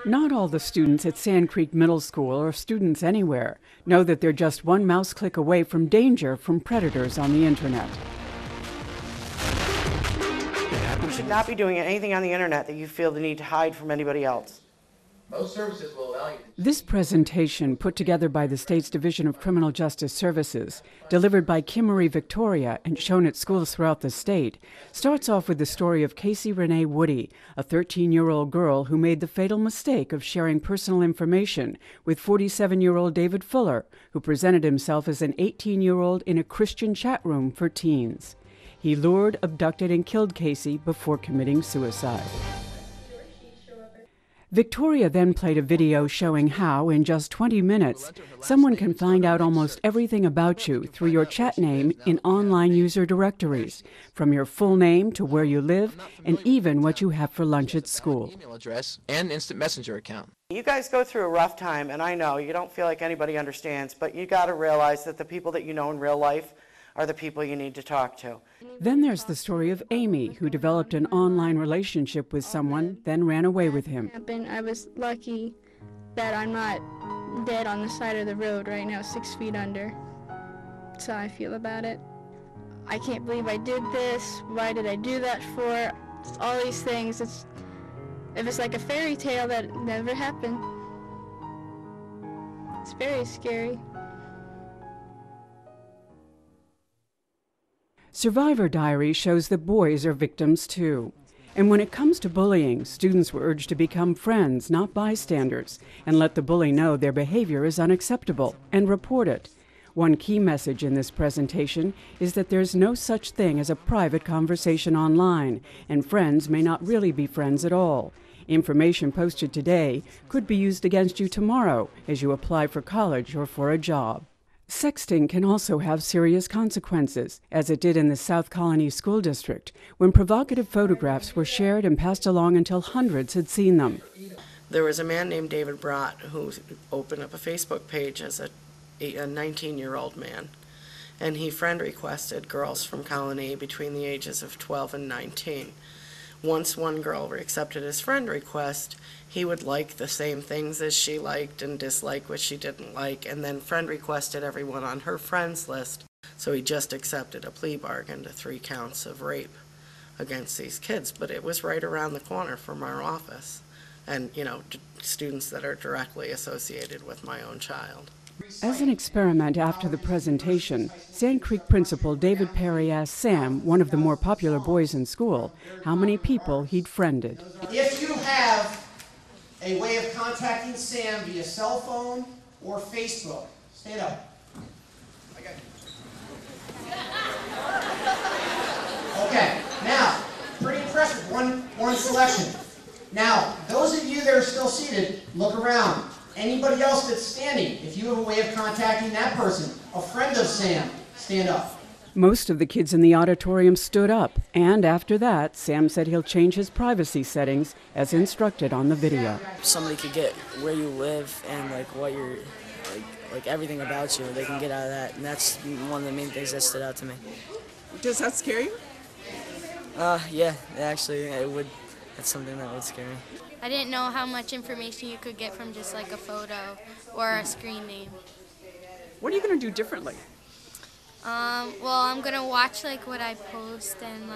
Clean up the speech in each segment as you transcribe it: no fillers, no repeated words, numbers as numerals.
Not all the students at Sand Creek Middle School, or students anywhere, know that they're just one mouse click away from danger from predators on the internet. You should not be doing anything on the internet that you feel the need to hide from anybody else. Most services will allow you. This presentation, put together by the state's Division of Criminal Justice Services, delivered by Kim Marie Victoria and shown at schools throughout the state, starts off with the story of Casey Renee Woody, a 13-year-old girl who made the fatal mistake of sharing personal information with 47-year-old David Fuller, who presented himself as an 18-year-old in a Christian chat room for teens. He lured, abducted, and killed Casey before committing suicide. Victoria then played a video showing how, in just 20 minutes, someone can find out almost everything about you through your chat name in online user directories, from your full name to where you live, and even what you have for lunch at school. Email address and instant messenger account. You guys go through a rough time, and I know you don't feel like anybody understands, but you got to realize that the people that you know in real life are the people you need to talk to. Then there's the story of Amy, who developed an online relationship with someone, then ran away with him. I was lucky that I'm not dead on the side of the road right now, 6 feet under. That's how I feel about it. I can't believe I did this. Why did I do that for? It's all these things. If it's like a fairy tale that never happened. It's very scary. Survivor Diary shows that boys are victims too. And when it comes to bullying, students were urged to become friends, not bystanders, and let the bully know their behavior is unacceptable and report it. One key message in this presentation is that there's no such thing as a private conversation online, and friends may not really be friends at all. Information posted today could be used against you tomorrow as you apply for college or for a job. Sexting can also have serious consequences, as it did in the South Colony School District, when provocative photographs were shared and passed along until hundreds had seen them. There was a man named David Brott who opened up a Facebook page as a 19-year-old man, and he friend requested girls from Colony between the ages of 12 and 19. Once one girl accepted his friend request, he would like the same things as she liked and dislike what she didn't like, and then friend requested everyone on her friends list. So he just accepted a plea bargain to 3 counts of rape against these kids, but it was right around the corner from our office, and students that are directly associated with my own child. As an experiment after the presentation, Sand Creek principal David Perry asked Sam, one of the more popular boys in school, how many people he'd friended. If you have a way of contacting Sam via cell phone or Facebook, stand up. Okay, now, pretty impressive, one selection. Now, those of you that are still seated, look around. Anybody else that's standing, if you have a way of contacting that person, a friend of Sam, stand up. Most of the kids in the auditorium stood up, and after that, Sam said he'll change his privacy settings as instructed on the video. Somebody could get where you live and what you're, like everything about you, they can get out of that, and that's one of the main things that stood out to me. Does that scare you? Yeah, actually, it would. That's something that would scare me. I didn't know how much information you could get from just like a photo or a screen name. What are you going to do differently? Well, I'm going to watch what I post and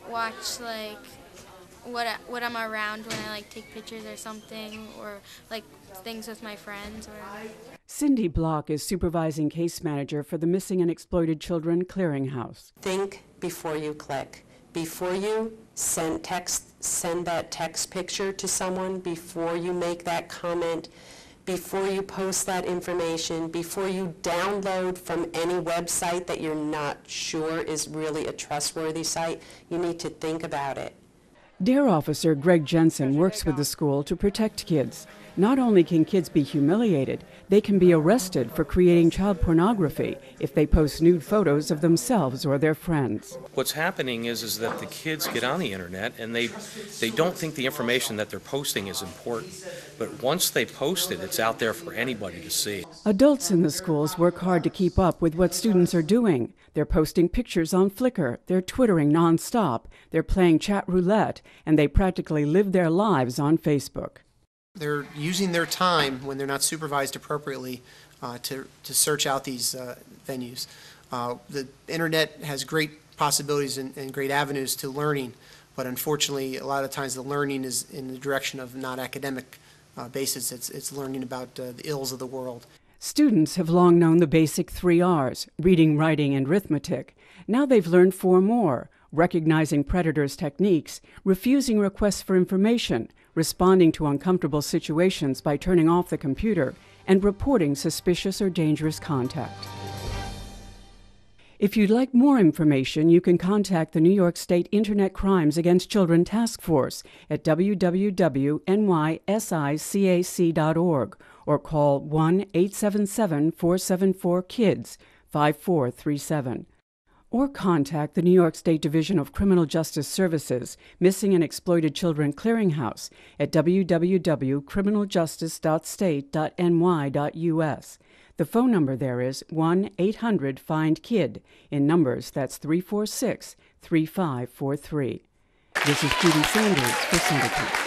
watch what I'm around when I take pictures or something, or things with my friends or whatever. Cindy Block is supervising case manager for the Missing and Exploited Children Clearinghouse. Think before you click. Before you send that text picture to someone, before you make that comment, before you post that information, before you download from any website that you're not sure is really a trustworthy site, you need to think about it. DARE officer Greg Jensen works with the school to protect kids. Not only can kids be humiliated, they can be arrested for creating child pornography if they post nude photos of themselves or their friends. What's happening is that the kids get on the internet and they don't think the information that they're posting is important. But once they post it, it's out there for anybody to see. Adults in the schools work hard to keep up with what students are doing. They're posting pictures on Flickr, they're twittering nonstop, they're playing chat roulette, and they practically live their lives on Facebook. They're using their time when they're not supervised appropriately to search out these venues. The internet has great possibilities and great avenues to learning, but unfortunately, a lot of times the learning is in the direction of not academic basis. It's learning about the ills of the world. Students have long known the basic 3 R's, reading, writing, and arithmetic. Now they've learned 4 more, recognizing predators' techniques, refusing requests for information, responding to uncomfortable situations by turning off the computer, and reporting suspicious or dangerous contact. If you'd like more information, you can contact the New York State Internet Crimes Against Children Task Force at www.nysicac.org or call 1-877-474-KIDS 5437. Or contact the New York State Division of Criminal Justice Services Missing and Exploited Children Clearinghouse at www.criminaljustic.state.ny.us. The phone number there is 1-800-FIND-KID. In numbers, that's 346-3543. This is Judy Sanders for Centerpiece.